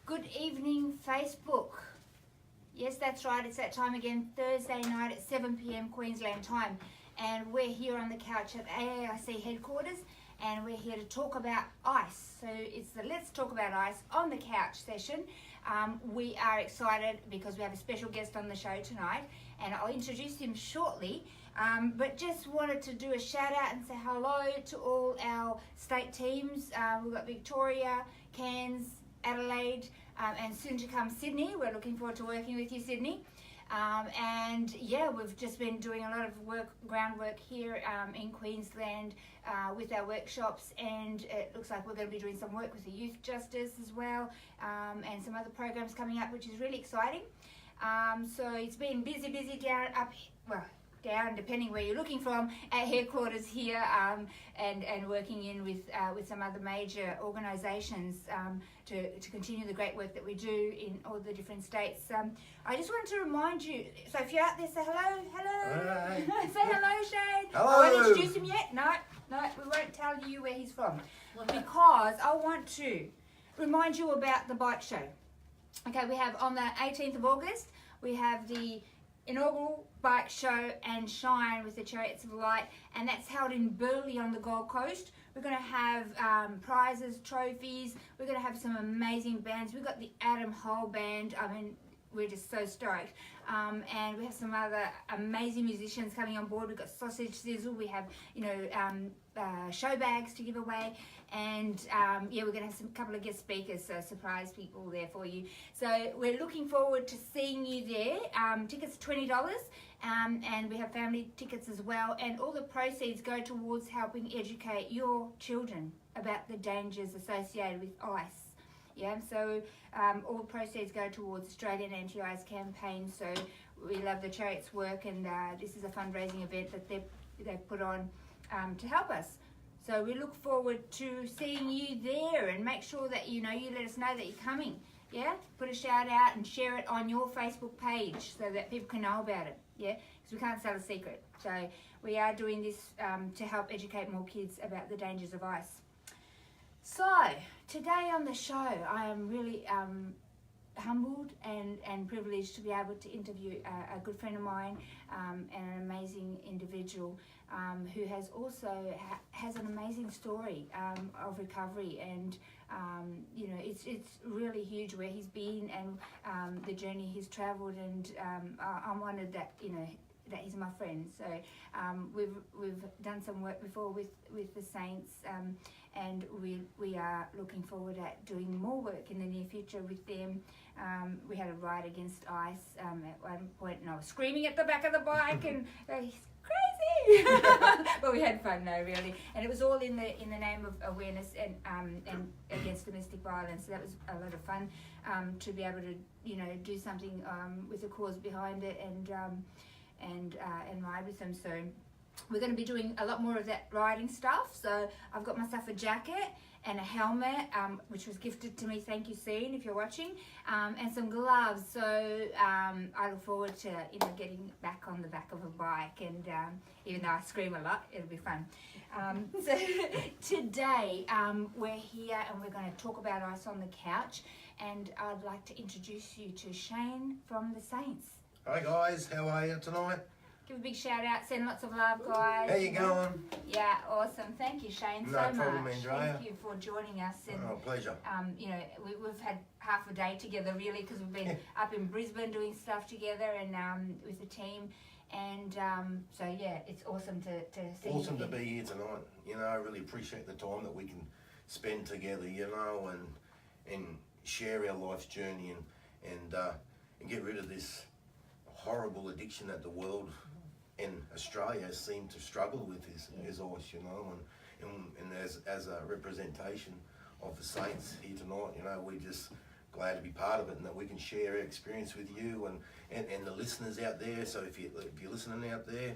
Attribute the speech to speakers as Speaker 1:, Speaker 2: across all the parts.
Speaker 1: Good evening, Facebook. Yes, that's right. It's that time again, Thursday night at 7 p.m. Queensland time. And we're here on the couch at AAIC headquarters, and we're here to talk about ice. So it's the Let's Talk About Ice on the Couch session. We are excited because we have a special guest on the show tonight, and I'll introduce him shortly. But just wanted to do a shout out and say hello to all our state teams. We've got Victoria, Cairns, Adelaide, and soon to come Sydney. We're looking forward to working with you, Sydney. And yeah, we've just been doing a lot of groundwork here in Queensland with our workshops, and it looks like we're going to be doing some work with the Youth Justice as well, and some other programs coming up, which is really exciting. So it's been busy down, depending where you're looking from, at headquarters here, and working in with some other major organisations to continue the great work that we do in all the different states. I just wanted to remind you, so if you're out there, say hello.
Speaker 2: Hi.
Speaker 1: Say hello, Shane.
Speaker 2: Hello.
Speaker 1: I won't introduce him yet. No, we won't tell you where he's from, because I want to remind you about the bike show. Okay, we have on the 18th of August, we have the inaugural bike show and shine with the Chariots of Light, and that's held in Burleigh on the Gold Coast. We're going to have prizes, trophies. We're going to have some amazing bands. We've got the Adam Hole Band. I mean, we're just so stoked. And we have some other amazing musicians coming on board. We've got Sausage Sizzle. We have, show bags to give away. And we're going to have some couple of guest speakers, so surprise people there for you. So we're looking forward to seeing you there. Tickets are $20, and we have family tickets as well. And all the proceeds go towards helping educate your children about the dangers associated with ice. Yeah, so all proceeds go towards Australian Anti-Ice campaign. So we love the Chariots' work, and this is a fundraising event that they've put on to help us. So we look forward to seeing you there, and make sure that you let us know that you're coming. Yeah, put a shout out and share it on your Facebook page so that people can know about it. Yeah, because we can't sell a secret. So we are doing this to help educate more kids about the dangers of ice. So today on the show, I am really humbled and privileged to be able to interview a good friend of mine, and an amazing individual who has also has an amazing story of recovery, and it's really huge where he's been, and the journey he's travelled, and I'm honoured that that he's my friend. So we've done some work before with the Saints, and we are looking forward at doing more work in the near future with them. We had a ride against ice at one point, and I was screaming at the back of the bike, and he's crazy. But we had fun though, really, and it was all in the name of awareness and against domestic violence. So that was a lot of fun to be able to do something with a cause behind it, and ride with them. So we're going to be doing a lot more of that riding stuff. So I've got myself a jacket and a helmet, which was gifted to me. Thank you, Scene, if you're watching, and some gloves. So I look forward to getting back on the back of a bike, and even though I scream a lot, it'll be fun. So today we're here and we're going to talk about ice on the couch, and I'd like to introduce you to Shane from the Saints.
Speaker 2: Hi guys, how are you tonight?
Speaker 1: Give a big shout out, send lots of love, guys.
Speaker 2: How you going?
Speaker 1: Yeah, awesome. Thank you, Shane, so much.
Speaker 2: No problem, Andrea.
Speaker 1: Thank you for joining us. And,
Speaker 2: pleasure.
Speaker 1: We've had half a day together, really, because we've been up in Brisbane doing stuff together, and with the team. And so yeah, it's awesome to see you.
Speaker 2: Awesome to be here tonight. I really appreciate the time that we can spend together, and share our life's journey, and get rid of this horrible addiction that the world and Australia seem to struggle with is ice, and as a representation of the Saints here tonight, we're just glad to be part of it, and that we can share our experience with you and the listeners out there. So if you're listening out there,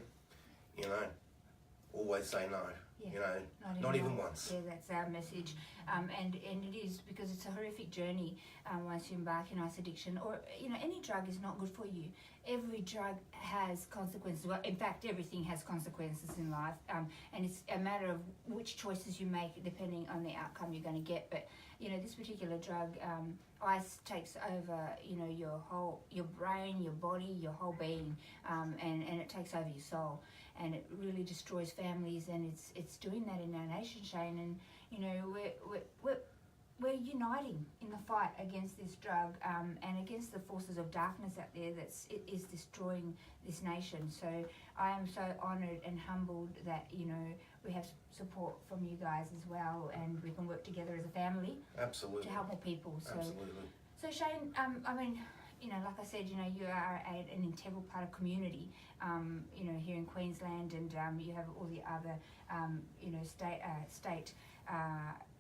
Speaker 2: always say no. Yeah, not even once.
Speaker 1: Yeah, that's our message. And it is, because it's a horrific journey once you embark in ice addiction, or any drug is not good for you. every drug has consequences. Well, in fact, everything has consequences in life, and it's a matter of which choices you make depending on the outcome you're going to get. But this particular drug, ice takes over, your brain, your body, your whole being, and it takes over your soul, and it really destroys families, and it's doing that in our nation, Shane. And we're uniting in the fight against this drug, and against the forces of darkness out there it is destroying this nation. So I am so honoured and humbled that we have support from you guys as well, and we can work together as a family.
Speaker 2: Absolutely.
Speaker 1: To help more people. So,
Speaker 2: absolutely.
Speaker 1: So Shane, like I said, you are an integral part of community, here in Queensland, and you have all the other, state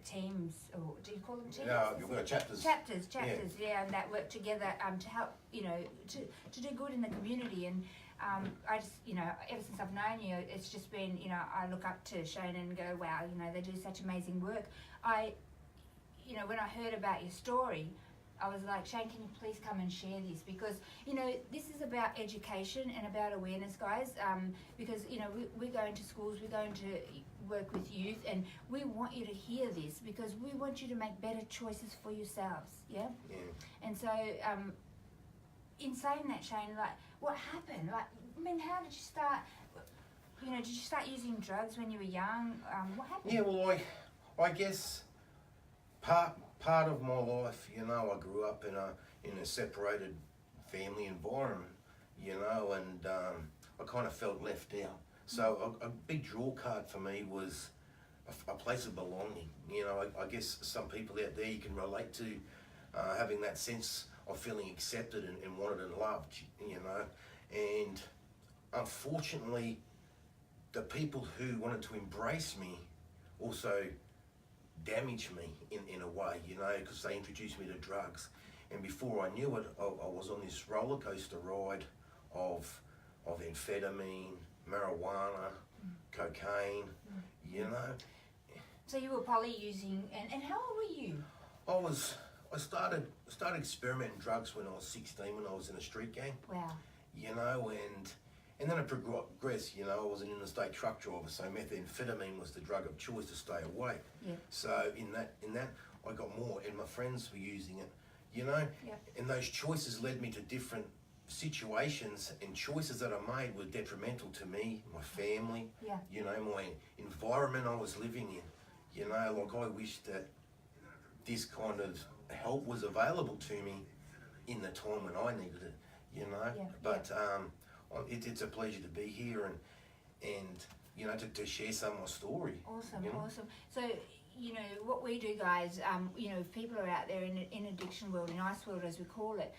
Speaker 1: teams, or do you call them teams?
Speaker 2: Yeah, you've got chapters.
Speaker 1: Chapters, yeah, and that work together to help, to do good in the community. And I just, ever since I've known you, it's just been, I look up to Shane and go, wow, they do such amazing work. When I heard about your story, I was like, Shane, can you please come and share this? Because, this is about education and about awareness, guys. Because, we're going to schools, we're going to work with youth, and we want you to hear this because we want you to make better choices for yourselves, yeah?
Speaker 2: Yeah.
Speaker 1: And so, in saying that, Shane, like, what happened? Like, how did you start, did you start using drugs when you were young? What happened?
Speaker 2: Yeah, well, I guess part of my life, I grew up in a separated family environment, and I kind of felt left out. So a big draw card for me was a place of belonging. I guess some people out there, you can relate to having that sense of feeling accepted and wanted and loved, and unfortunately the people who wanted to embrace me also damaged me in a way, because they introduced me to drugs, and before I knew it, I was on this roller coaster ride of amphetamine, marijuana, cocaine,
Speaker 1: So you were poly using, and how old were you?
Speaker 2: I started experimenting drugs when I was 16, when I was in a street gang.
Speaker 1: Wow.
Speaker 2: And then it progressed, I was an interstate truck driver, so methamphetamine was the drug of choice to stay awake.
Speaker 1: Yeah.
Speaker 2: So in that I got more, and my friends were using it,
Speaker 1: Yeah.
Speaker 2: and those choices led me to different situations, and choices that I made were detrimental to me, my family,
Speaker 1: Yeah.
Speaker 2: My environment I was living in, like I wish that this kind of help was available to me in the time when I needed it,
Speaker 1: Yeah.
Speaker 2: But it's a pleasure to be here and to share some of my story.
Speaker 1: Awesome, awesome. So, what we do, guys, if people are out there in addiction world, in ice world as we call it,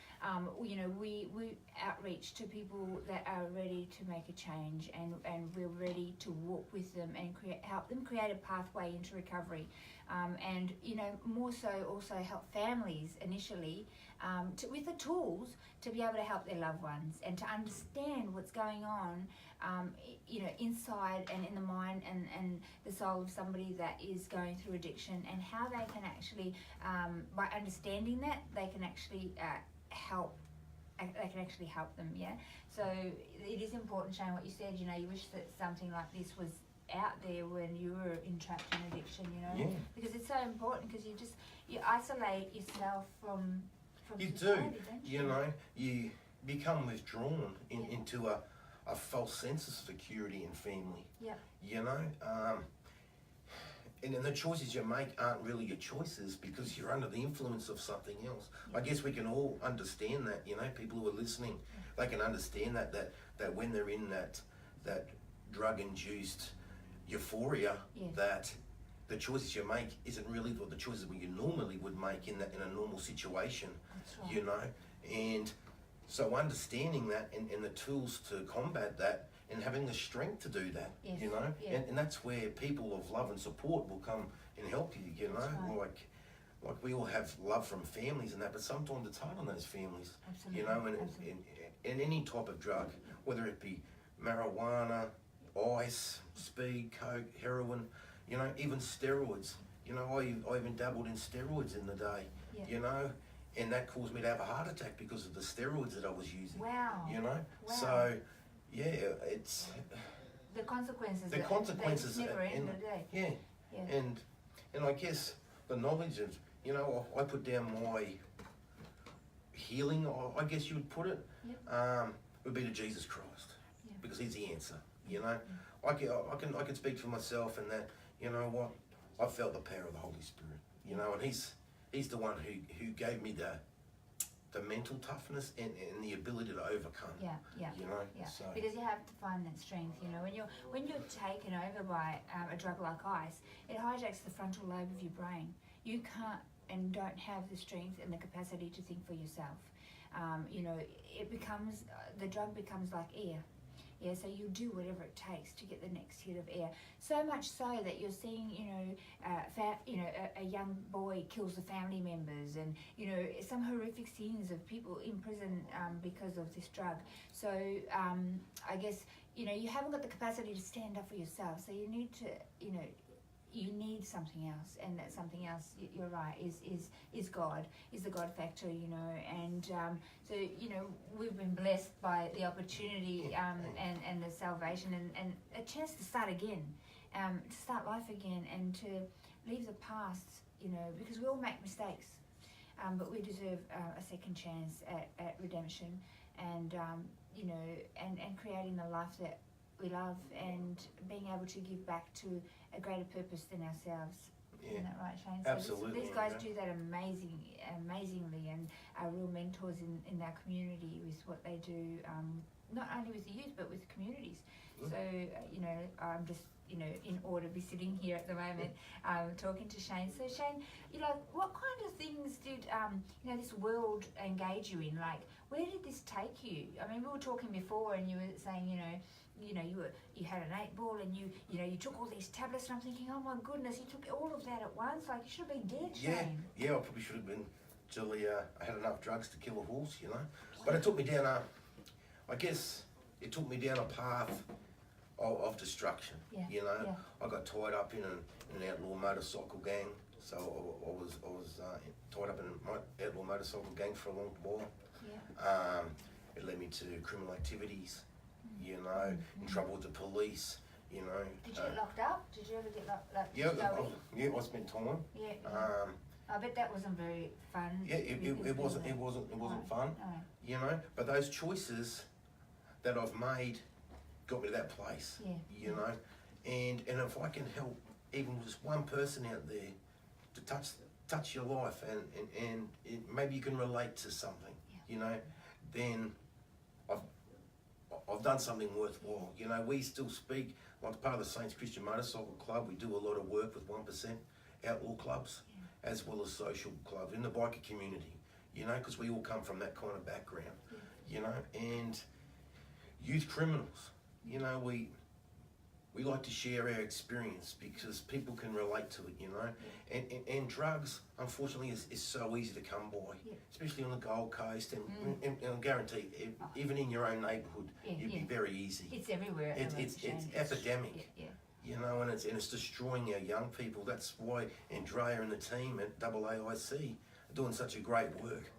Speaker 1: we outreach to people that are ready to make a change, and we're ready to walk with them and help them create a pathway into recovery. And more so also help families initially with the tools to be able to help their loved ones and to understand what's going on, inside and in the mind and the soul of somebody that is going through addiction, and how they can actually, by understanding that, they can actually help. They can actually help them, yeah. So it is important, Shane, what you said. You wish that something like this was out there when you were entrapped in addiction,
Speaker 2: Yeah.
Speaker 1: because it's so important, because you isolate yourself from
Speaker 2: You
Speaker 1: society,
Speaker 2: do,
Speaker 1: don't
Speaker 2: you become withdrawn into a false sense of security and family.
Speaker 1: Yeah.
Speaker 2: And then the choices you make aren't really your choices because you're under the influence of something else.
Speaker 1: Yeah.
Speaker 2: I guess we can all understand that, people who are listening, they can understand that when they're in that drug-induced euphoria,
Speaker 1: Yes.
Speaker 2: that the choices you make isn't really the choices you normally would make in a normal situation.
Speaker 1: That's right.
Speaker 2: And so understanding that and the tools to combat that and having the strength to do that,
Speaker 1: Yes. Yeah.
Speaker 2: and that's where people of love and support will come and help you,
Speaker 1: That's right.
Speaker 2: like we all have love from families and that, but sometimes it's hard on those families,
Speaker 1: Absolutely.
Speaker 2: and any type of drug, whether it be marijuana, ice, speed, coke, heroin, even steroids. I even dabbled in steroids in the day,
Speaker 1: Yeah.
Speaker 2: and that caused me to have a heart attack because of the steroids that I was using.
Speaker 1: Wow.
Speaker 2: You know,
Speaker 1: Wow.
Speaker 2: so yeah, it's
Speaker 1: The consequences.
Speaker 2: the consequences.
Speaker 1: They never end, do they?
Speaker 2: Yeah,
Speaker 1: Yeah.
Speaker 2: and I guess the knowledge of, you know, I put down my healing, I guess you would put it,
Speaker 1: Yep.
Speaker 2: would be to Jesus Christ,
Speaker 1: Yeah.
Speaker 2: because He's the answer. You know, I can speak for myself, and that, you know what, I felt the power of the Holy Spirit. You know, and He's the one who gave me the mental toughness and the ability to overcome.
Speaker 1: Yeah, yeah,
Speaker 2: You know,
Speaker 1: yeah.
Speaker 2: so
Speaker 1: Because you have to find that strength. You know, when you're taken over by a drug like ice, it hijacks the frontal lobe of your brain. You can't and don't have the strength and the capacity to think for yourself. You know, the drug becomes like air. Yeah, so you do whatever it takes to get the next hit of air. So much so that you're seeing, a young boy kills the family members, and some horrific scenes of people in prison because of this drug. So I guess you haven't got the capacity to stand up for yourself. So you need to, you need something else, and that something else, you're right, is God, is the God factor, and so we've been blessed by the opportunity and the salvation and a chance to start again, to start life again, and to leave the past, because we all make mistakes, but we deserve a second chance at redemption, and and creating the life that we love, and being able to give back to a greater purpose than ourselves.
Speaker 2: Yeah.
Speaker 1: Isn't that right, Shane?
Speaker 2: Absolutely.
Speaker 1: So these guys do that amazingly, and are real mentors in our community with what they do, not only with the youth but with communities. So I'm just in awe to be sitting here at the moment talking to Shane. So Shane, what kind of things did this world engage you in? Like, where did this take you? I mean, we were talking before, and you were saying you had an 8-ball, and you took all these tablets, and I'm thinking, oh my goodness, you took all of that at once. Like, you should have been dead, Shane.
Speaker 2: Yeah, I probably should have been. Julie, I had enough drugs to kill a horse, But it took me down I guess it took me down a path of destruction.
Speaker 1: Yeah.
Speaker 2: Yeah. I got tied up in an outlaw motorcycle gang. So I was tied up in my outlaw motorcycle gang for a long while.
Speaker 1: Yeah.
Speaker 2: It led me to criminal activities. In trouble with the police.
Speaker 1: Did you get locked up? Did you ever get locked up?
Speaker 2: Yeah, I spent time.
Speaker 1: Yeah. I bet that wasn't very fun.
Speaker 2: Yeah, it wasn't fun.
Speaker 1: No.
Speaker 2: But those choices that I've made got me to that place.
Speaker 1: Yeah.
Speaker 2: And if I can help even just one person out there to touch your life, and maybe you can relate to something, then I've done something worthwhile. We still speak, like part of the Saints Christian Motorcycle Club. We do a lot of work with 1% outlaw clubs, as well as social clubs in the biker community, because we all come from that kind of background, and youth criminals, we like to share our experience because people can relate to it, and drugs, unfortunately, is so easy to come by, especially on the Gold Coast, and I guarantee, even in your own neighbourhood, it'd be very easy.
Speaker 1: It's everywhere.
Speaker 2: It's epidemic.
Speaker 1: Yeah.
Speaker 2: And it's destroying our young people. That's why Andrea and the team at AAIC are doing such a great work.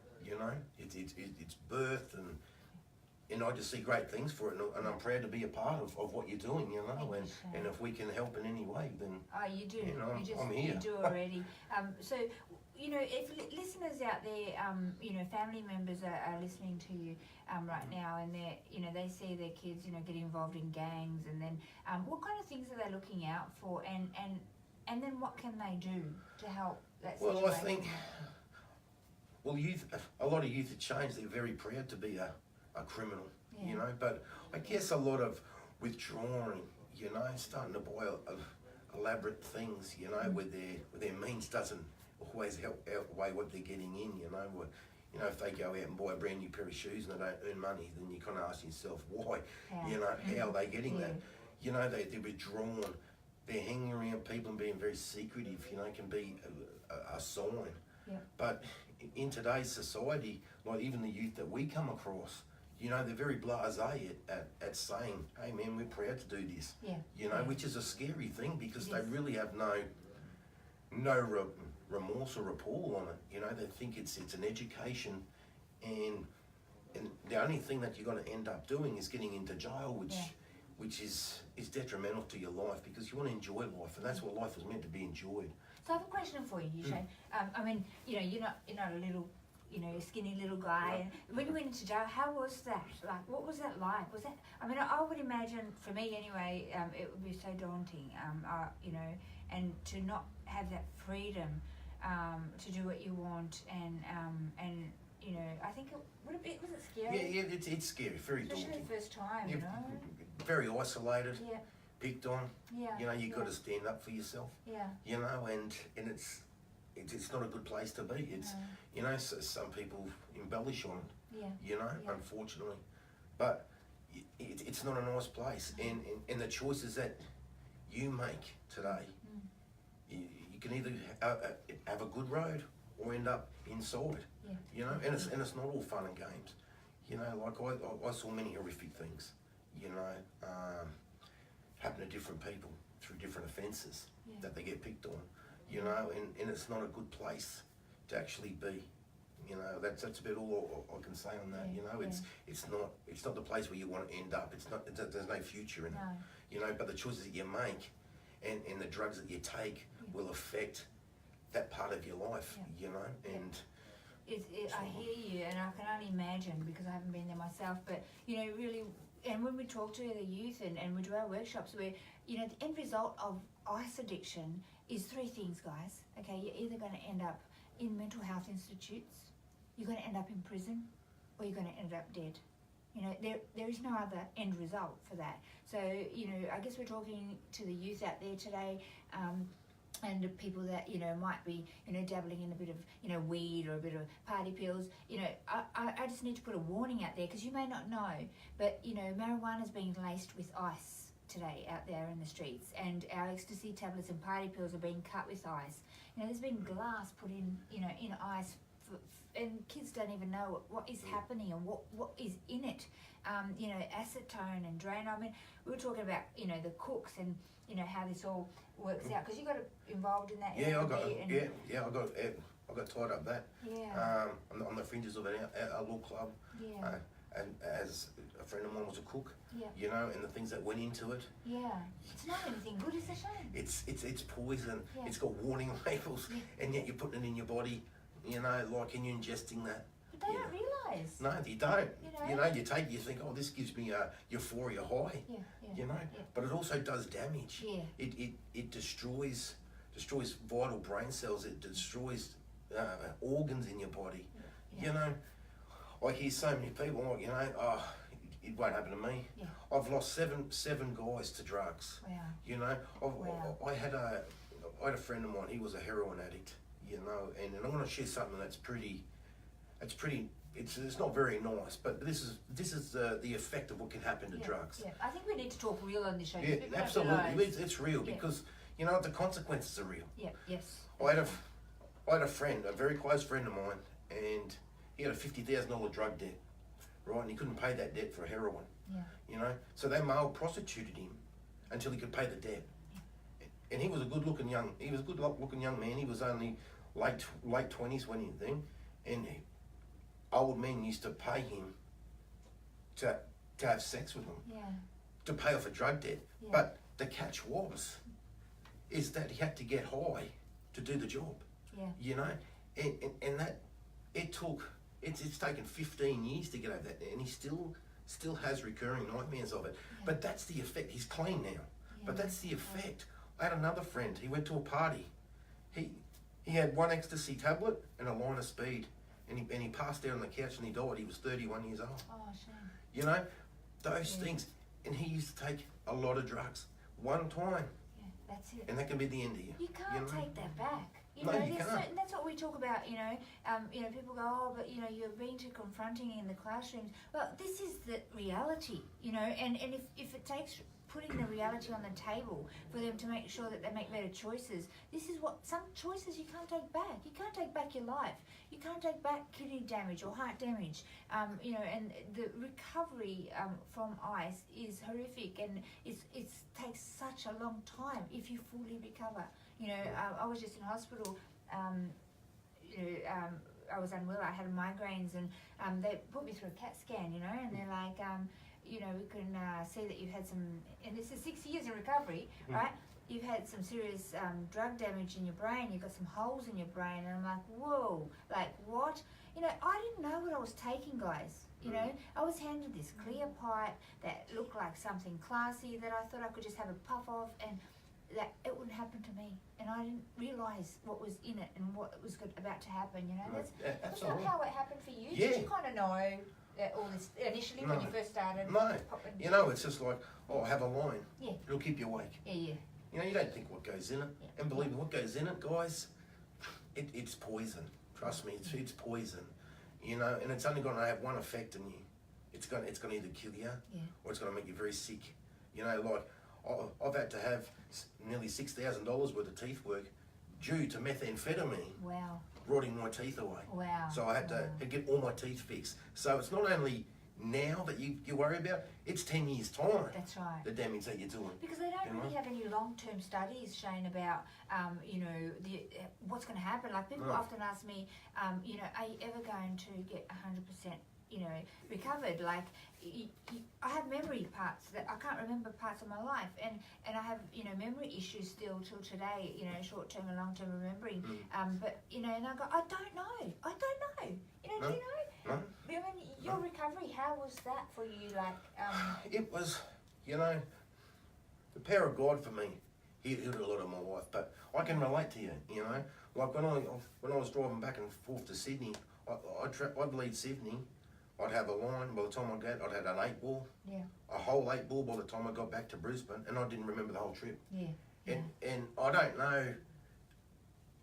Speaker 2: It's birthed, and I just see great things for it, and I'm proud to be a part of what you're doing, and if we can help in any way, then
Speaker 1: you do.
Speaker 2: I'm here.
Speaker 1: You do already. So, if listeners out there, family members are listening to you right now, and they see their kids, get involved in gangs, and then what kind of things are they looking out for, and then what can they do to help that situation?
Speaker 2: Well, I think, a lot of youth have changed. They're very proud to be a criminal, but I guess a lot of withdrawing, starting to buy elaborate things, where their means doesn't always outweigh what they're getting in, if they go out and buy a brand new pair of shoes and they don't earn money, then you kind of ask yourself why, how are they getting that? They're withdrawn, they're hanging around people and being very secretive, can be a sign.
Speaker 1: Yeah.
Speaker 2: But in today's society, like even the youth that we come across, they're very blasé at saying, hey man, we're proud to do this, which is a scary thing because they really have no remorse or repul on it. You know, they think it's an education, and the only thing that you're going to end up doing is getting into jail, which is detrimental to your life, because you want to enjoy life, and that's what life was meant to be enjoyed.
Speaker 1: So I have a question for you, Shane. I mean, you know, you're not a little, you know, skinny little guy. And when you went into jail, how was that? Like, what was that like? Was that? I mean, I would imagine, for me anyway, it would be so daunting. You know, and to not have that freedom to do what you want, and you know, I think was it scary?
Speaker 2: Yeah, it's scary, very
Speaker 1: especially
Speaker 2: daunting.
Speaker 1: the first time, you know.
Speaker 2: Very isolated.
Speaker 1: Yeah.
Speaker 2: Picked on.
Speaker 1: Yeah.
Speaker 2: You know, you've got to stand up for yourself.
Speaker 1: Yeah.
Speaker 2: You know, and it's not a good place to be. It's you know, some people embellish on it.
Speaker 1: Yeah.
Speaker 2: You know, unfortunately, but it's not a nice place. And the choices that you make today, you can either have a good road or end up inside.
Speaker 1: Yeah.
Speaker 2: You know, and it's not all fun and games. You know, like I saw many horrific things. You know, happen to different people through different offences that they get picked on. You know, and it's not a good place to actually be. You know, that's about all I can say on that. You know, it's not the place where you want to end up. There's no future in it. You know, but the choices that you make and the drugs that you take will affect that part of your life. You know, and
Speaker 1: I hear you, and I can only imagine, because I haven't been there myself. But you know, really, and when we talk to the youth and we do our workshops, where you know the end result of ice addiction is three things, guys. Okay, you're either going to end up in mental health institutes, you're going to end up in prison, or you're going to end up dead. You know, there is no other end result for that. So, you know, I guess we're talking to the youth out there today, and the people that, you know, might be, you know, dabbling in a bit of, you know, weed or a bit of party pills. You know, I just need to put a warning out there, because you may not know, but, you know, marijuana is being laced with ice today out there in the streets, and our ecstasy tablets and party pills are being cut with ice. You know, there's been glass put in, you know, in ice, and kids don't even know what is happening and what is in it. You know, acetone and Drano. I mean, we were talking about, you know, the cooks and, you know, how this all works out, because you got involved in that.
Speaker 2: Yeah, I got tied up that.
Speaker 1: Yeah.
Speaker 2: On the fringes of a little club.
Speaker 1: Yeah.
Speaker 2: And as a friend of mine was a cook,
Speaker 1: Yeah.
Speaker 2: you know, and the things that went into it.
Speaker 1: Yeah. It's not anything good, it's a shame.
Speaker 2: It's poison.
Speaker 1: Yeah.
Speaker 2: It's got warning labels, and yet you're putting it in your body, you know, like, and you're ingesting that.
Speaker 1: But they don't realise.
Speaker 2: No, you don't.
Speaker 1: You know?
Speaker 2: You think, oh, this gives me a euphoria high.
Speaker 1: Yeah.
Speaker 2: You know, but it also does damage.
Speaker 1: Yeah.
Speaker 2: It destroys vital brain cells. It destroys organs in your body.
Speaker 1: Yeah.
Speaker 2: You know, I hear so many people, like, you know, oh, it won't happen to me.
Speaker 1: Yeah.
Speaker 2: I've lost seven guys to drugs.
Speaker 1: Wow.
Speaker 2: You know, I had a friend of mine. He was a heroin addict. You know, and I'm going to share something that's pretty. It's not very nice, but this is the effect of what can happen to drugs.
Speaker 1: Yeah, I think we need to talk real on this show.
Speaker 2: Yeah, absolutely. It's real, because you know the consequences are real.
Speaker 1: Yeah. Yes.
Speaker 2: I had a friend, a very close friend of mine, and he had a $50,000 drug debt, right? And he couldn't pay that debt for heroin.
Speaker 1: Yeah.
Speaker 2: You know, so they male prostituted him until he could pay the debt. Yeah. And he was a good-looking young man. He was only late 20s when he thing, and old men used to pay him to have sex with them, to pay off a drug debt. Yeah. But the catch is that he had to get high to do the job.
Speaker 1: Yeah.
Speaker 2: You know, and that it's taken 15 years to get over that, and he still has recurring nightmares of it. Yeah. But that's the effect. He's clean now, but that's the effect. I had another friend. He went to a party. He had one ecstasy tablet and a line of speed. And he passed out on the couch and he died. He was 31 years old.
Speaker 1: Oh, shame.
Speaker 2: You know, those things. And he used to take a lot of drugs. One time.
Speaker 1: Yeah, that's it.
Speaker 2: And that can be the end of you.
Speaker 1: You can't take that back. You know,
Speaker 2: you can't.
Speaker 1: Certain, that's what we talk about, you know. People go, oh, but, you know, you're being too confronting in the classrooms. Well, this is the reality, you know. And if it takes putting the reality on the table for them to make sure that they make better choices. This is what some choices you can't take back. You can't take back your life. You can't take back kidney damage or heart damage. And the recovery from ice is horrific, and it takes such a long time if you fully recover. You know, I was just in hospital I was unwell. I had migraines, and they put me through a CAT scan, and they're like, we can see that you've had some, and this is 6 years in recovery, right? You've had some serious drug damage in your brain. You've got some holes in your brain, and I'm like, whoa, like what? I didn't know what I was taking, guys. I was handed this clear pipe that looked like something classy that I thought I could just have a puff of, and that it wouldn't happen to me. And I didn't realise what was in it and what was about to happen. That's not how it happened for you.
Speaker 2: Yeah.
Speaker 1: Did you kind of know that all this initially when you first started?
Speaker 2: No. It's just like, have a line.
Speaker 1: Yeah.
Speaker 2: It'll keep you awake.
Speaker 1: Yeah.
Speaker 2: You don't think what goes in it.
Speaker 1: Yeah.
Speaker 2: And believe me, what goes in it, guys, it's poison. Trust me, it's poison. And it's only going to have one effect on you. It's going to either kill you, or it's going to make you very sick. Like I've had to have nearly $6,000 worth of teeth work due to methamphetamine.
Speaker 1: Wow.
Speaker 2: Rotting my teeth away.
Speaker 1: Wow.
Speaker 2: So I had to get all my teeth fixed. So it's not only now that you worry about, it's 10 years' time.
Speaker 1: That's right.
Speaker 2: The damage that you're doing.
Speaker 1: Because they don't really have any long-term studies, Shane, about, what's going to happen. Like people often ask me, are you ever going to get 100%, recovered? Like, I have memory parts that I can't remember parts of my life, and I have, memory issues still till today, short-term and long-term remembering. But, and I go, I don't know. Do you know?
Speaker 2: No.
Speaker 1: Your recovery, how was that for you? Like,
Speaker 2: It was, the power of God for me. He healed a lot of my life, but I can relate to you. Like when I was driving back and forth to Sydney, I'd leave Sydney. I'd have a line. By the time I'd had an 8-ball. Yeah. A whole 8-ball by the time I got back to Brisbane, and I didn't remember the whole trip.
Speaker 1: Yeah.
Speaker 2: And I don't know.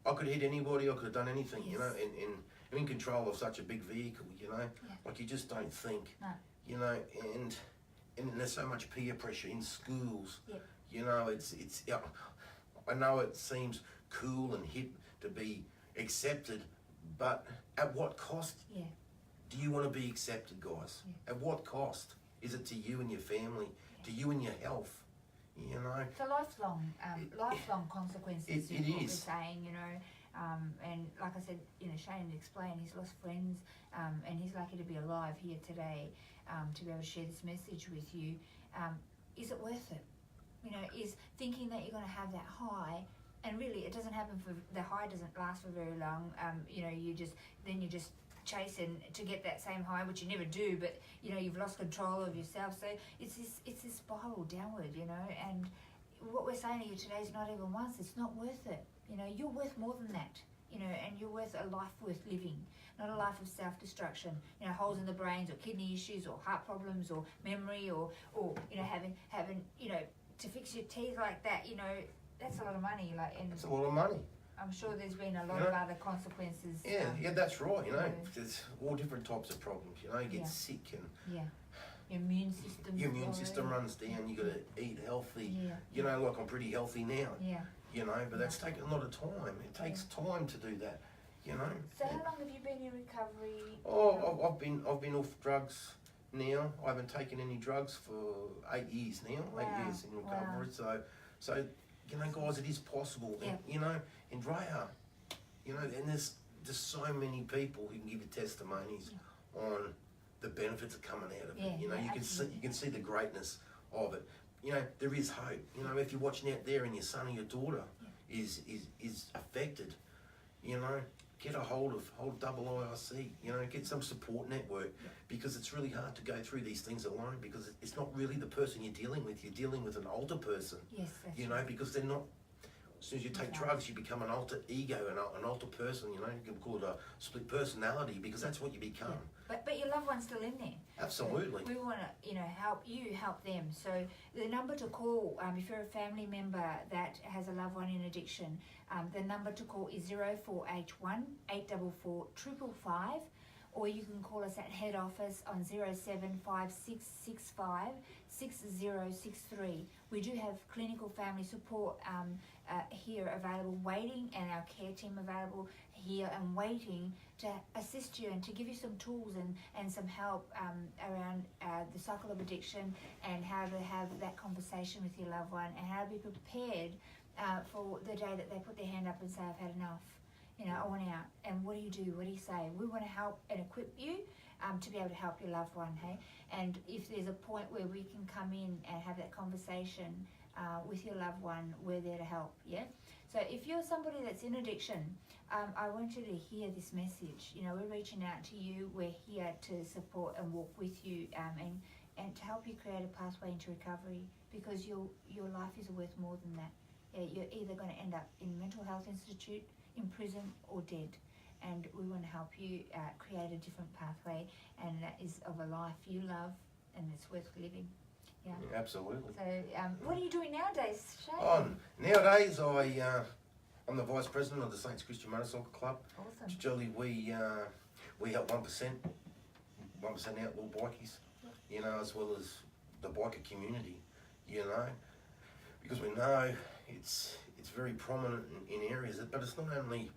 Speaker 2: I could hit anybody. I could have done anything.
Speaker 1: Yes.
Speaker 2: And I'm in control of such a big vehicle. Like you just don't think.
Speaker 1: No.
Speaker 2: And there's so much peer pressure in schools.
Speaker 1: Yeah.
Speaker 2: It's. I know it seems cool and hip to be accepted, but at what cost?
Speaker 1: Yeah.
Speaker 2: Do you want to be accepted, guys? Yeah. At what cost? Is it to you and your family? To you and your health?
Speaker 1: It's a lifelong consequences.
Speaker 2: It
Speaker 1: what
Speaker 2: is.
Speaker 1: We're saying, and like I said, Shane explained he's lost friends, and he's lucky to be alive here today, to be able to share this message with you. Is it worth it? Is thinking that you're going to have that high, and really it doesn't happen the high doesn't last for very long. You just chasing to get that same high, which you never do, but you've lost control of yourself. So it's this spiral downward, and what we're saying to you today is not even once, it's not worth it. You're worth more than that, and you're worth a life worth living, not a life of self-destruction, holes in the brains or kidney issues or heart problems or memory or having to fix your teeth like that, that's a lot of money.
Speaker 2: It's a lot of money.
Speaker 1: I'm sure there's been a lot of other consequences.
Speaker 2: Yeah, that's right. There's all different types of problems. You get sick and your immune system runs down. You got to eat healthy. Yeah. Like I'm pretty healthy now.
Speaker 1: Yeah.
Speaker 2: But that's taken a lot of time. It takes time to do that.
Speaker 1: So how long have you been in recovery?
Speaker 2: Oh, I've been off drugs now. I haven't taken any drugs for 8 years now.
Speaker 1: Wow.
Speaker 2: 8 years in recovery.
Speaker 1: Wow.
Speaker 2: So guys, it is possible.
Speaker 1: Yeah.
Speaker 2: And Drea, and there's just so many people who can give you testimonies on the benefits of coming out of it. You can see the greatness of it. There is hope. If you're watching out there and your son or your daughter is affected, get a hold of IIC. Get some support network, because it's really hard to go through these things alone, because it's not really the person you're dealing with. You're dealing with an alter person.
Speaker 1: Yes, that's right.
Speaker 2: Because they're not. As soon as you take drugs, you become an alter ego, an alter person. You can call it a split personality, because that's what you become.
Speaker 1: Yeah. But your loved one's still in there.
Speaker 2: Absolutely.
Speaker 1: So we want to, help them. So the number to call, if you're a family member that has a loved one in addiction, the number to call is 0481 844 555, or you can call us at head office on 075665 6063. We do have clinical family support here available, waiting, and our care team available here and waiting to assist you and to give you some tools and some help around the cycle of addiction, and how to have that conversation with your loved one, and how to be prepared for the day that they put their hand up and say, I've had enough. You know, I want out. And what do you do? What do you say? We want to help and equip you to be able to help your loved one, hey? And if there's a point where we can come in and have that conversation with your loved one, we're there to help, yeah? So if you're somebody that's in addiction, I want you to hear this message. You know, we're reaching out to you. We're here to support and walk with you and to help you create a pathway into recovery, because your life is worth more than that. Yeah, you're either going to end up in a mental health institute, in prison, or dead. And we want to help you create a different pathway, and that is of a life you love and it's worth living. Yeah.
Speaker 2: Absolutely.
Speaker 1: So, what are you doing nowadays, Shane?
Speaker 2: Nowadays, I'm the vice president of the Saints Christian Motorcycle Club.
Speaker 1: Awesome.
Speaker 2: Julie, we help 1% outlaw bikies, you know, as well as the biker community, you know, because we know it's very prominent in areas, but it's not only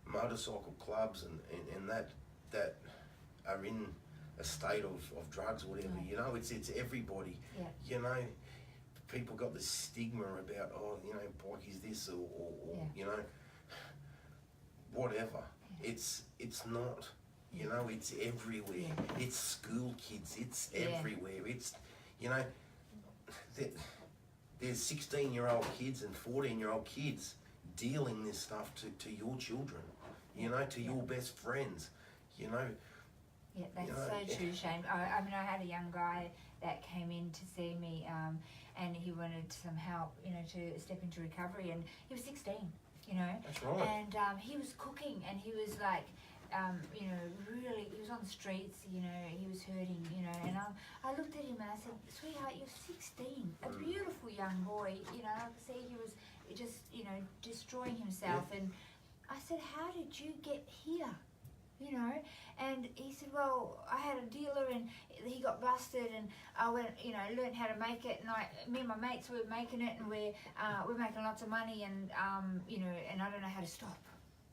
Speaker 2: motorcycle clubs and that are in a state of drugs or whatever, you know, it's everybody.
Speaker 1: Yeah.
Speaker 2: You know, people got this stigma about, oh, you know, bikies this or you know, whatever.
Speaker 1: Yeah.
Speaker 2: It's not, you know, it's everywhere.
Speaker 1: Yeah.
Speaker 2: It's school kids, it's everywhere. It's, you know, there's 16-year-old kids and 14-year-old kids dealing this stuff to your children, you know, to your best friends, you know.
Speaker 1: Yeah, that's so true, Shane. I mean, I had a young guy that came in to see me, and he wanted some help, you know, to step into recovery, and he was 16, you know.
Speaker 2: That's right.
Speaker 1: And he was cooking, and he was like, you know, really, he was on the streets, you know, he was hurting, you know, and I looked at him and I said, sweetheart, you're 16, a beautiful young boy, you know, I could see he was just, you know, destroying himself, and I said, how did you get here? You know, and he said, well, I had a dealer and he got busted, and I went, you know, learned how to make it, and me and my mates were making it, and we're making lots of money, and you know, and I don't know how to stop.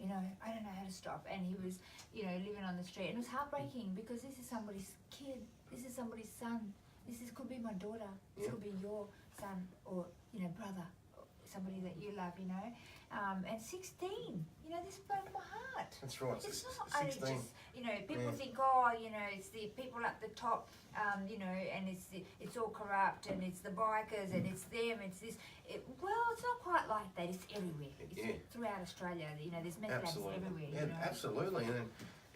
Speaker 1: You know, I don't know how to stop. And he was, you know, living on the street, and it was heartbreaking, because this is somebody's kid, this is somebody's son, could be my daughter, this could be your son or, you know, brother, somebody that you love, you know. And 16, you know, this broke my heart.
Speaker 2: That's right.
Speaker 1: It's not
Speaker 2: 16.
Speaker 1: only just, you know, people think, oh, you know, it's the people at the top, you know, and it's all corrupt, and it's the bikers, and it's them, it's this. Well, it's not quite like that. It's everywhere. It's throughout Australia. You know, there's meth labs everywhere.
Speaker 2: Yeah,
Speaker 1: you know?
Speaker 2: absolutely.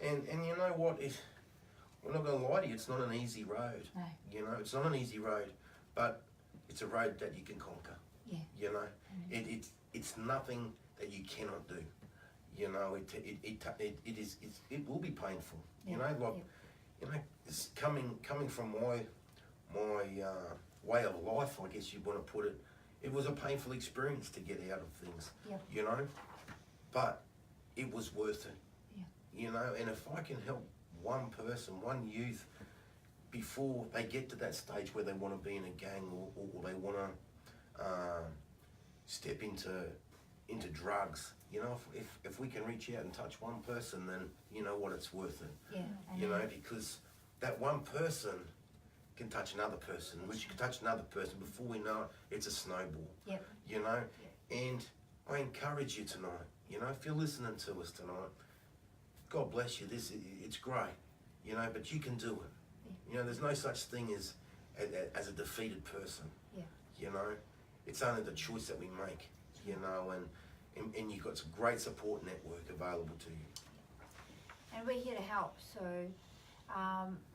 Speaker 2: And you know what? We're not going to lie to you. It's not an easy road.
Speaker 1: No.
Speaker 2: You know, it's not an easy road, but it's a road that you can conquer.
Speaker 1: Yeah.
Speaker 2: You know, it's nothing that you cannot do. You know, it will be painful. You know, like you know, it's coming from my way of life, I guess you want to put it. It was a painful experience to get out of things.
Speaker 1: Yep.
Speaker 2: You know, but it was worth it.
Speaker 1: Yeah.
Speaker 2: You know, and if I can help one person, one youth, before they get to that stage where they want to be in a gang or they want to step into drugs, you know, if we can reach out and touch one person, then you know what, it's worth it.
Speaker 1: Yeah.
Speaker 2: You know, because that one person can touch another person, which can touch another person. Before we know it, it's a snowball.
Speaker 1: Yep.
Speaker 2: You know, and I encourage you tonight. You know, if you're listening to us tonight, God bless you. It's great. You know, but you can do it. You know, there's no such thing as a defeated person.
Speaker 1: Yeah.
Speaker 2: You know, it's only the choice that we make. You know, and you've got some great support network available to you.
Speaker 1: And we're here to help. So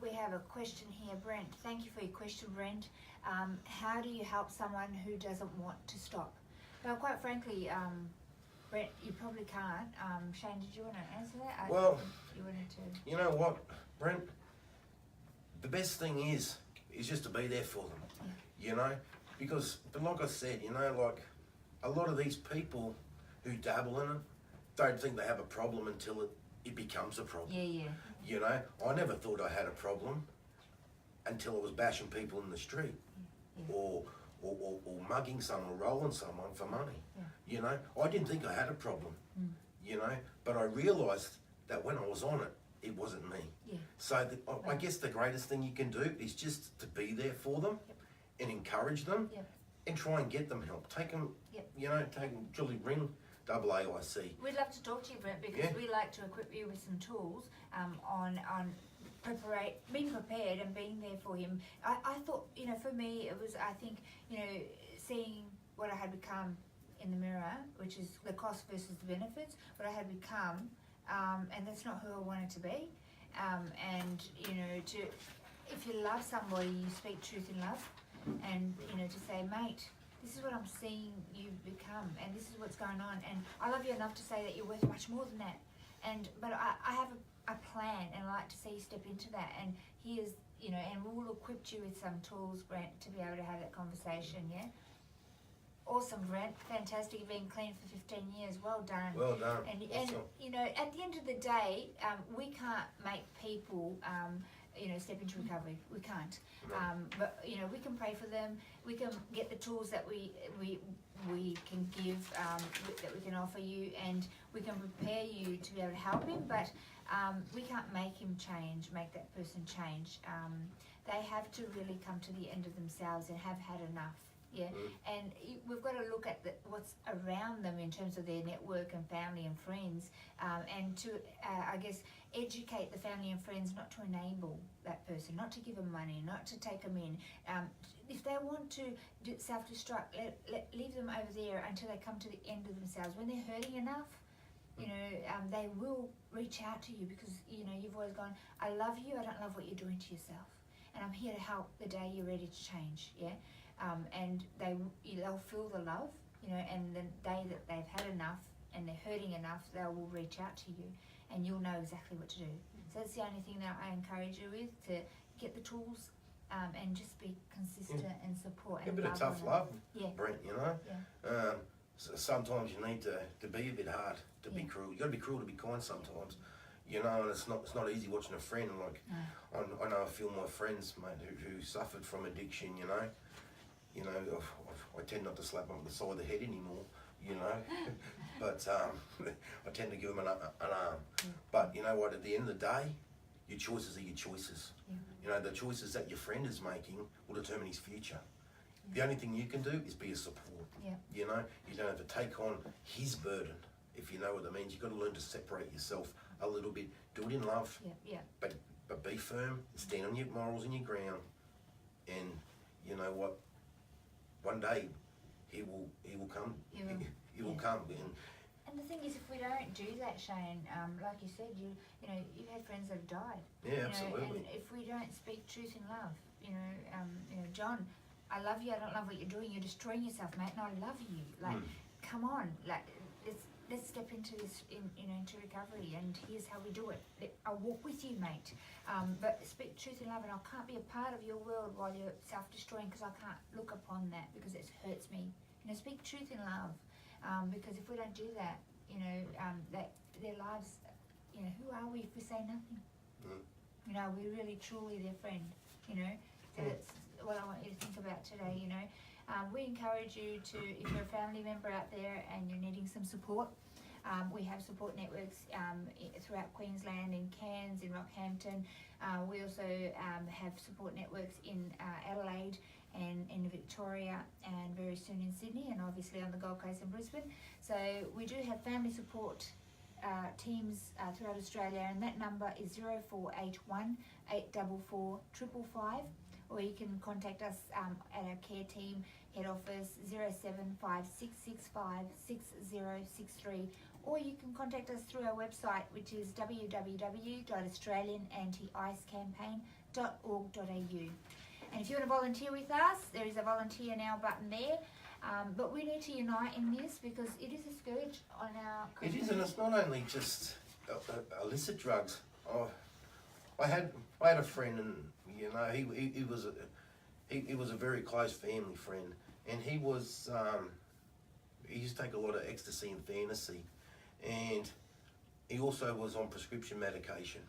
Speaker 1: we have a question here, Brent. Thank you for your question, Brent. How do you help someone who doesn't want to stop? Well, quite frankly, Brent, you probably can't. Shane, did you want to answer that?
Speaker 2: Well,
Speaker 1: you wanted to.
Speaker 2: You know what, Brent? The best thing is just to be there for them. Yeah. You know, because, but like I said, you know, like a lot of these people who dabble in it don't think they have a problem until it becomes a problem.
Speaker 1: Yeah, yeah.
Speaker 2: You know, I never thought I had a problem until I was bashing people in the street, or mugging someone, or rolling someone for money.
Speaker 1: Yeah.
Speaker 2: You know, I didn't think I had a problem. You know, but I realised that when I was on it, it wasn't me.
Speaker 1: Yeah.
Speaker 2: So I guess the greatest thing you can do is just to be there for them, and encourage them, and try and get them help. Take them, you know, Julie, ring AAIC.
Speaker 1: We'd love to talk to you, Brent, because we like to equip you with some tools on being prepared and being there for him. I thought, for me, it was, I think, seeing what I had become in the mirror, which is the cost versus the benefits, what I had become, and that's not who I wanted to be. And, if you love somebody, you speak truth in love, and, to say, mate, this is what I'm seeing you become, and this is what's going on, and I love you enough to say that you're worth much more than that. But I have a plan, and I like to see you step into that. And he is, and we'll equip you with some tools, Brent, to be able to have that conversation. Yeah. Awesome, Brent. Fantastic. You've been clean for 15 years. Well done.
Speaker 2: Well done.
Speaker 1: And
Speaker 2: awesome.
Speaker 1: At the end of the day, we can't make people. Step into recovery. We can't.
Speaker 2: No.
Speaker 1: But we can pray for them. We can get the tools that we can give, that we can offer you, and we can prepare you to be able to help him. But we can't make him change, make that person change. They have to really come to the end of themselves and have had enough. Yeah, and we've got to look at what's around them in terms of their network and family and friends, and to, I guess, educate the family and friends not to enable that person, not to give them money, not to take them in. If they want to self-destruct, leave them over there until they come to the end of themselves. When they're hurting enough, they will reach out to you because, you've always gone, I love you, I don't love what you're doing to yourself. And I'm here to help the day you're ready to change, yeah? And they'll feel the love, and the day that they've had enough and they're hurting enough, they will reach out to you and you'll know exactly what to do. So that's the only thing that I encourage you with, to get the tools and just be consistent and support.
Speaker 2: A bit of tough love, Brent,
Speaker 1: Yeah.
Speaker 2: Sometimes you need to be a bit hard, to be cruel. You've got to be cruel to be kind sometimes. And it's not easy watching a friend. Like, I know a few of my friends, mate, who suffered from addiction, I tend not to slap them on the side of the head anymore, but I tend to give them an arm. But you know what, at the end of the day, your choices are your choices. The choices that your friend is making will determine his future. The only thing you can do is be a support. You don't have to take on his burden, if you know what I mean. You've got to learn to separate yourself a little bit. Do it in love, but be firm, stand on your morals and your ground, and you know what, one day he will come. He will come.
Speaker 1: And the thing is, if we don't do that, Shane, like you said, you've had friends that have died.
Speaker 2: Yeah, absolutely.
Speaker 1: And if we don't speak truth in love, John, I love you. I don't love what you're doing. You're destroying yourself, mate. And I love you. Come on, let's step into this, into recovery, and here's how we do it. I'll walk with you, mate. But speak truth in love, and I can't be a part of your world while you're self-destroying, because I can't look upon that, because it hurts me. Speak truth in love, because if we don't do that, that their lives, who are we if we say nothing? We're really truly their friend. So that's what I want you to think about today. We encourage you to, if you're a family member out there and you're needing some support, we have support networks throughout Queensland, in Cairns, in Rockhampton. We also have support networks in Adelaide and in Victoria, and very soon in Sydney, and obviously on the Gold Coast and Brisbane. So we do have family support teams throughout Australia, and that number is 0481 844 555. Or you can contact us at our care team head office 0756656063, or you can contact us through our website, which is www.australianantiicecampaign.org.au. And if you want to volunteer with us, there is a volunteer now button there. But we need to unite in this, because it is a scourge on our country.
Speaker 2: It is, and it's not only just illicit drugs. I had a friend, and he was a very close family friend, and he used to take a lot of ecstasy and fantasy, and he also was on prescription medication.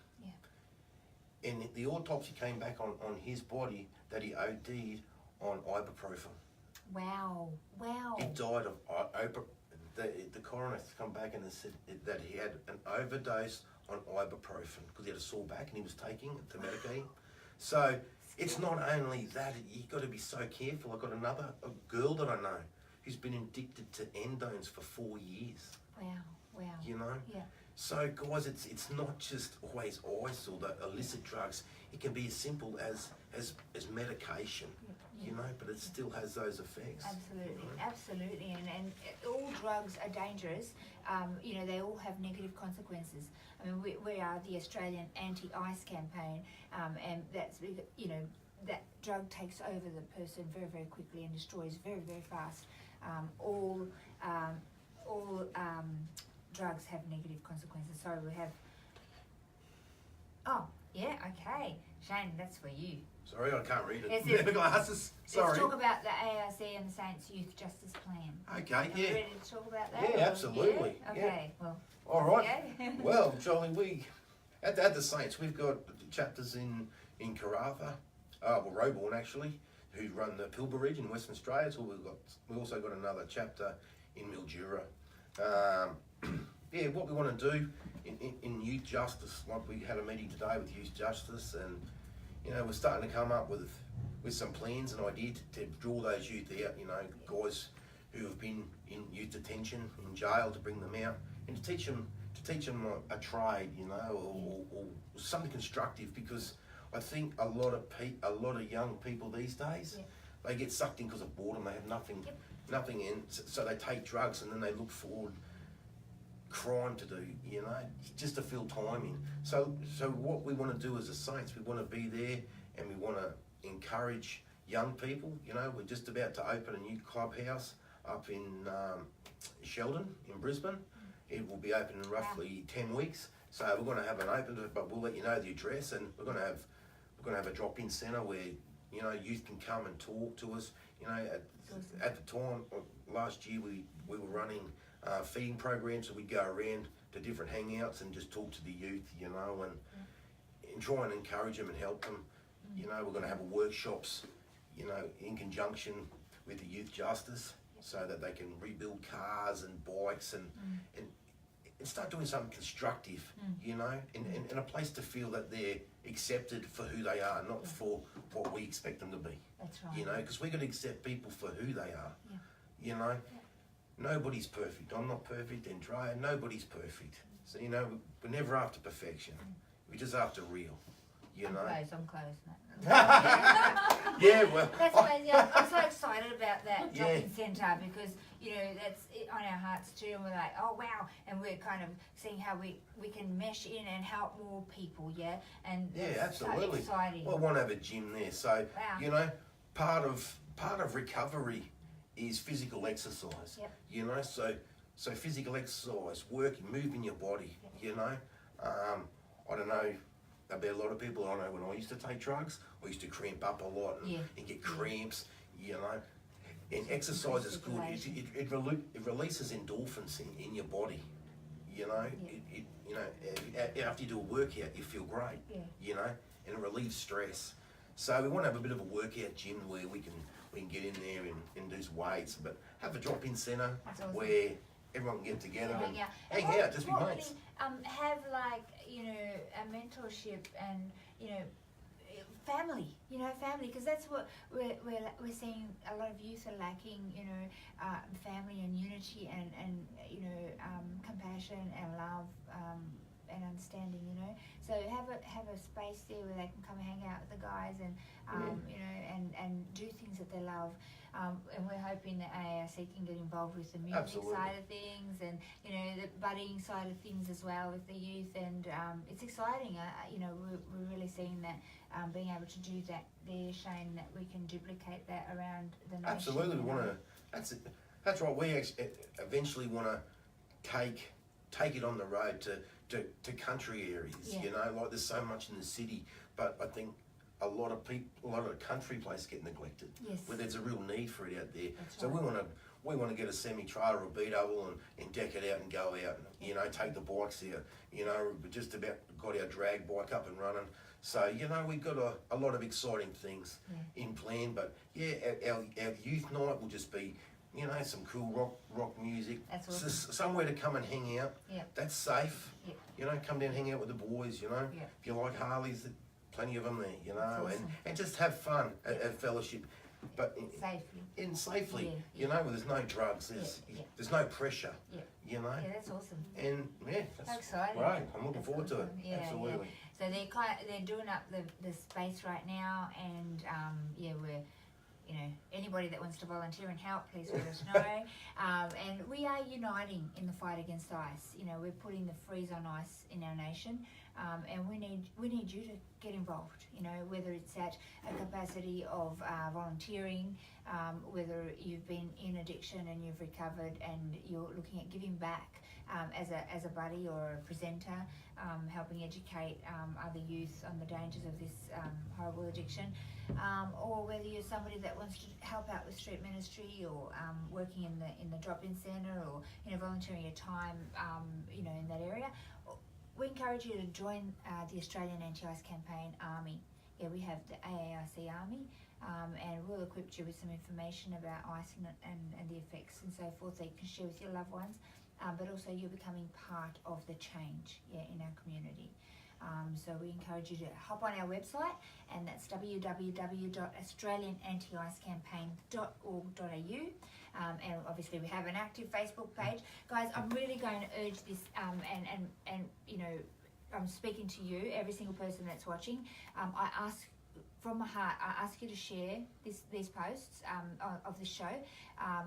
Speaker 2: And the autopsy came back on his body that he OD'd on ibuprofen.
Speaker 1: Wow.
Speaker 2: He died of the coroner come back and said that he had an overdose on ibuprofen because he had a sore back and he was taking it to medicate. So it's not only that, you've got to be so careful. I've got a girl that I know who's been addicted to endones for 4 years.
Speaker 1: Wow.
Speaker 2: You know.
Speaker 1: Yeah.
Speaker 2: So guys, it's not just always ice or the illicit drugs. It can be as simple as medication. You know, but it still has those effects.
Speaker 1: Absolutely, absolutely, and all drugs are dangerous. You know, they all have negative consequences. I mean, we are the Australian anti-ice campaign, and that's, you know, that drug takes over the person very, very quickly and destroys very, very fast. All drugs have negative consequences. Sorry, we have. Oh, yeah, okay, Shane, that's for you.
Speaker 2: Sorry, I can't read it.
Speaker 1: It's
Speaker 2: The glasses. Sorry.
Speaker 1: Let's talk about the ARC and the Saints Youth Justice Plan.
Speaker 2: Okay,
Speaker 1: Are
Speaker 2: yeah.
Speaker 1: you ready to talk about that?
Speaker 2: Yeah, absolutely.
Speaker 1: Yeah? Okay, well.
Speaker 2: All right.
Speaker 1: Okay.
Speaker 2: Well, Jolly, we at the Saints, we've got chapters in Karratha, Roebourne actually, who run the Pilbara in Western Australia. So we also got another chapter in Mildura. Yeah, what we want to do in youth justice, like we had a meeting today with youth justice, and you know, we're starting to come up with some plans and ideas to draw those youth out, you know, guys who have been in youth detention, in jail, to bring them out and to teach them a trade, you know, or something constructive, because I think a lot of young people these days, they get sucked in because of boredom. They have nothing in, so they take drugs and then they look forward crime to do, you know, just to fill time in. So what we want to do as a Saints, we want to be there and we want to encourage young people. You know, we're just about to open a new clubhouse up in Sheldon in Brisbane. It will be open in roughly 10 weeks. So we're going to have an open, but we'll let you know the address, and we're going to have a drop-in centre where, you know, youth can come and talk to us. You know, at the time last year we were running feeding programs, so we'd go around to different hangouts and just talk to the youth, you know, and try and encourage them and help them. You know, we're going to have workshops, you know, in conjunction with the youth justice, so that they can rebuild cars and bikes and start doing something constructive, you know, and a place to feel that they're accepted for who they are, not for what we expect them to be.
Speaker 1: That's right.
Speaker 2: You know, because we've got to accept people for who they are, you know. Nobody's perfect. I'm not perfect, Andrea. Nobody's perfect. So, you know, we're never after perfection. We're just after real, you know.
Speaker 1: I'm close, mate.
Speaker 2: Yeah, well.
Speaker 1: That's amazing. I'm so excited about that drop-in centre, because, you know, that's on our hearts too, and we're like, oh wow, and we're kind of seeing how we can mesh in and help more people, and
Speaker 2: absolutely.
Speaker 1: So exciting.
Speaker 2: Well, I want to have a gym there, so you know, part of recovery is physical exercise. You know, so physical exercise, working, moving your body. You know, I don't know about a lot of people. I know when I used to take drugs, I used to cramp up a lot and get cramps. You know, and exercise is good. It releases endorphins in your body. You know, you know, after you do a workout, you feel great. You know, and it relieves stress. So we want to have a bit of a workout gym where we can get in there and do some weights, but have a drop-in centre where everyone can get together and hang out, just be mates.
Speaker 1: Have, like, you know, a mentorship and, you know, family, because that's what we're seeing. A lot of youth are lacking, you know, family and unity and you know, compassion and love and understanding, you know. So have a space there where they can come and hang out with the guys and you know, and do things that they love. And we're hoping that ARC can get involved with the music side of things, and, you know, the buddying side of things as well with the youth. And it's exciting. You know, we're really seeing that being able to do that there, Shane, that we can duplicate that around the nation.
Speaker 2: Absolutely, we want to. That's right. We eventually want to take it on the road to country areas. You know, like there's so much in the city, but I think a lot of the country places get neglected. Where there's a real need for it out there. That's so right. we want to get a semi-trailer or B-double and deck it out and go out and, you know, take the bikes out. You know, we just about got our drag bike up and running. So, you know, we've got a lot of exciting things in plan. But our youth night will just be, you know, some cool rock music. That's awesome. Somewhere to come and hang out. That's safe. You know, come down and hang out with the boys, you know. If you like Harleys, plenty of them there, you know, awesome. and just have fun at fellowship. but
Speaker 1: safely.
Speaker 2: safely. You know, where there's no drugs, there's no pressure. You know.
Speaker 1: Yeah, that's awesome.
Speaker 2: And that's
Speaker 1: exciting.
Speaker 2: Right, I'm looking forward to it.
Speaker 1: Yeah,
Speaker 2: Absolutely.
Speaker 1: So they're doing up the space right now, and we're. Anybody that wants to volunteer and help, please let us know. And we are uniting in the fight against ice. We're putting the freeze on ice in our nation, and we need you to get involved. Whether it's at a capacity of volunteering, whether you've been in addiction and you've recovered and you're looking at giving back as a buddy or a presenter, helping educate other youth on the dangers of this horrible addiction. Or whether you're somebody that wants to help out with street ministry, or working in the drop-in centre, or volunteering your time in that area, we encourage you to join the Australian Anti-Ice Campaign Army. We have the AARC Army, and we'll equip you with some information about ice and the effects and so forth that you can share with your loved ones, but also you're becoming part of the change in our community. So we encourage you to hop on our website, and that's www.australianantiicecampaign.org.au, and obviously we have an active Facebook page. Guys, I'm really going to urge this, and I'm speaking to you, every single person that's watching. I ask from my heart, I ask you to share these posts of the show,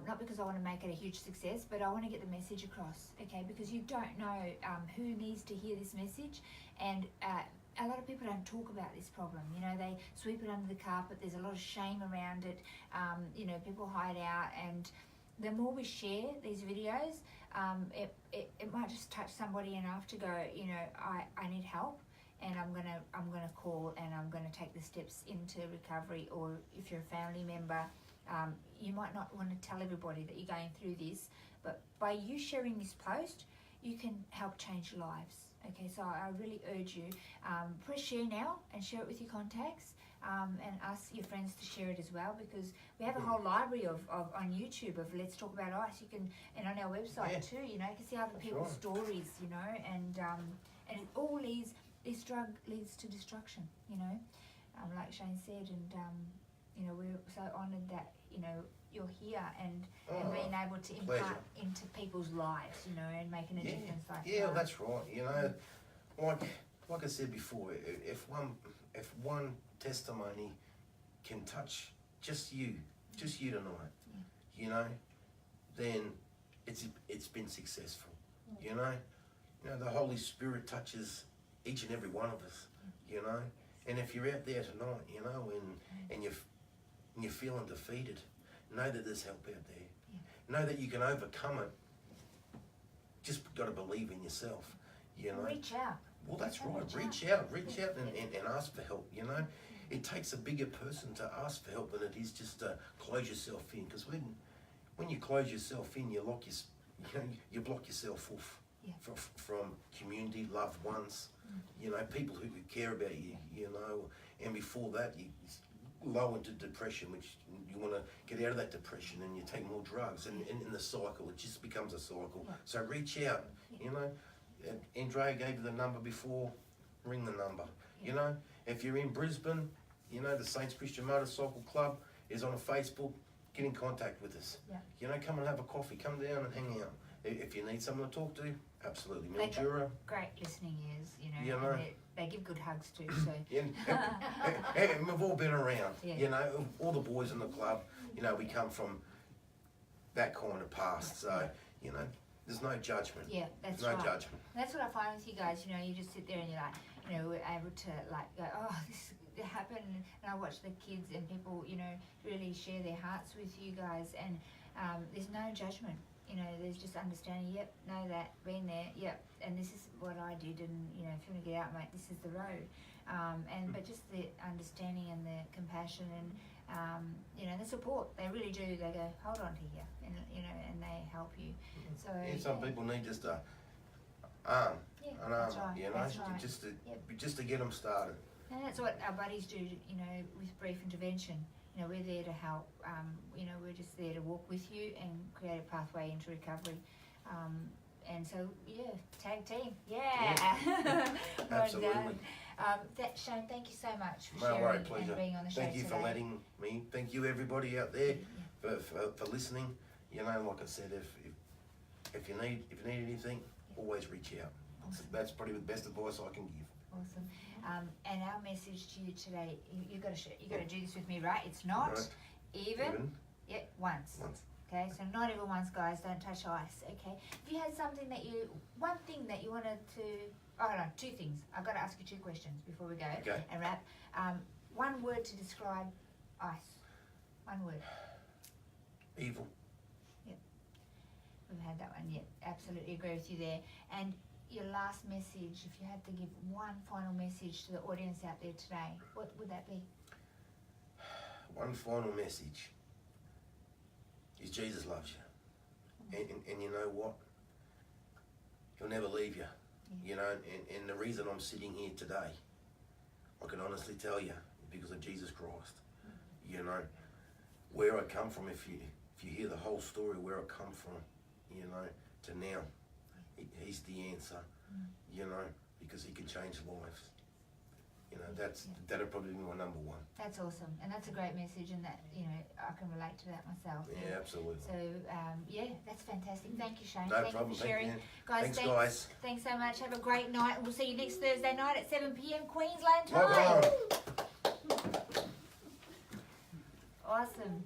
Speaker 1: not because I want to make it a huge success, but I want to get the message across, okay? Because you don't know who needs to hear this message, and a lot of people don't talk about this problem. They sweep it under the carpet. There's a lot of shame around it. People hide out, and the more we share these videos, it might just touch somebody enough to go, I need help. And I'm gonna call, and I'm gonna take the steps into recovery. Or if you're a family member, you might not want to tell everybody that you're going through this, but by you sharing this post, you can help change lives. Okay, so I really urge you, press share now and share it with your contacts, and ask your friends to share it as well, because we have a whole library of on YouTube of Let's Talk About Ice. You can, and on our website too. You can see other people's stories. And it all leads. This drug leads to destruction, like Shane said, and we're so honoured that you're here and being able to impart into people's lives, and making a difference.
Speaker 2: That's right. Like I said before, if one testimony can touch just you tonight, then it's been successful. The Holy Spirit touches each and every one of us, and if you're out there tonight, and you're feeling defeated, know that there's help out there. Know that you can overcome it. Just got to believe in yourself,
Speaker 1: Reach out.
Speaker 2: Well, that's right. Reach out and ask for help. It takes a bigger person to ask for help than it is just to close yourself in. Because when you close yourself in, you block yourself off from community, loved ones, people who care about you, and before that you low into depression, which you want to get out of that depression, and you take more drugs, and in the cycle, it just becomes a cycle. So reach out, Andrea gave you the number before, ring the number. If you're in Brisbane, the Saints Christian Motorcycle Club is on a Facebook, get in contact with us. Come and have a coffee, come down and hang out. If you need someone to talk to, absolutely. Mildura.
Speaker 1: Great listening ears, and they give good hugs too. So.
Speaker 2: And we've all been around, all the boys in the club, we come from that kind of past. So, there's no judgment.
Speaker 1: Yeah, that's
Speaker 2: right.
Speaker 1: No
Speaker 2: judgment.
Speaker 1: That's what I find with you guys, you just sit there and you're like, we're able to go, oh, this happened, and I watch the kids and people, really share their hearts with you guys, and there's no judgment. There's just understanding, know that, been there, and this is what I did, and, if you want to get out, mate, this is the road. But just the understanding and the compassion and, the support, they really do, they go, hold on to you, and, and they help you. So
Speaker 2: some people need just an arm,
Speaker 1: that's right.
Speaker 2: just to get them started.
Speaker 1: And that's what our buddies do, with brief intervention. We're there to help. We're just there to walk with you and create a pathway into recovery. And so, tag team.
Speaker 2: Absolutely.
Speaker 1: Shane, thank you so much for
Speaker 2: No
Speaker 1: sharing
Speaker 2: worry, pleasure.
Speaker 1: and being on the show
Speaker 2: Thank you
Speaker 1: today.
Speaker 2: for letting me. Thank you, everybody out there, for listening. You know, like I said, if you need anything, always reach out.
Speaker 1: Awesome.
Speaker 2: That's probably the best advice I can give.
Speaker 1: Awesome. And our message to you today, you got to do this with me, right? It's not
Speaker 2: Right.
Speaker 1: even. Yeah, once.
Speaker 2: Once.
Speaker 1: Okay, so not even once, guys. Don't touch ice. Okay. If you had something one thing that you wanted to, two things. I've got to ask you two questions before we go
Speaker 2: Okay.
Speaker 1: and wrap. One word to describe ice. One word.
Speaker 2: Evil.
Speaker 1: We've had that one. Yeah, absolutely agree with you there. And your last message, if you had to give one final message to the audience out there today, what would that be?
Speaker 2: One final message is Jesus loves you. And you know what? He'll never leave you. You know, and the reason I'm sitting here today, I can honestly tell you, is because of Jesus Christ. You know, where I come from, if you hear the whole story where I come from, you know, to now, he's the answer, you know, because he can change lives. You know, that'll probably be my number one.
Speaker 1: That's awesome, and that's a great message, and that, you know, I can relate to that myself.
Speaker 2: Yeah, absolutely.
Speaker 1: So, that's fantastic. Thank you, Shane.
Speaker 2: No
Speaker 1: Thank
Speaker 2: problem.
Speaker 1: you for sharing.
Speaker 2: Thank you.
Speaker 1: Guys,
Speaker 2: Thanks,
Speaker 1: thanks so much. Have a great night, and we'll see you next Thursday night at 7 p.m. Queensland
Speaker 2: Log
Speaker 1: time.
Speaker 2: on.
Speaker 1: Awesome.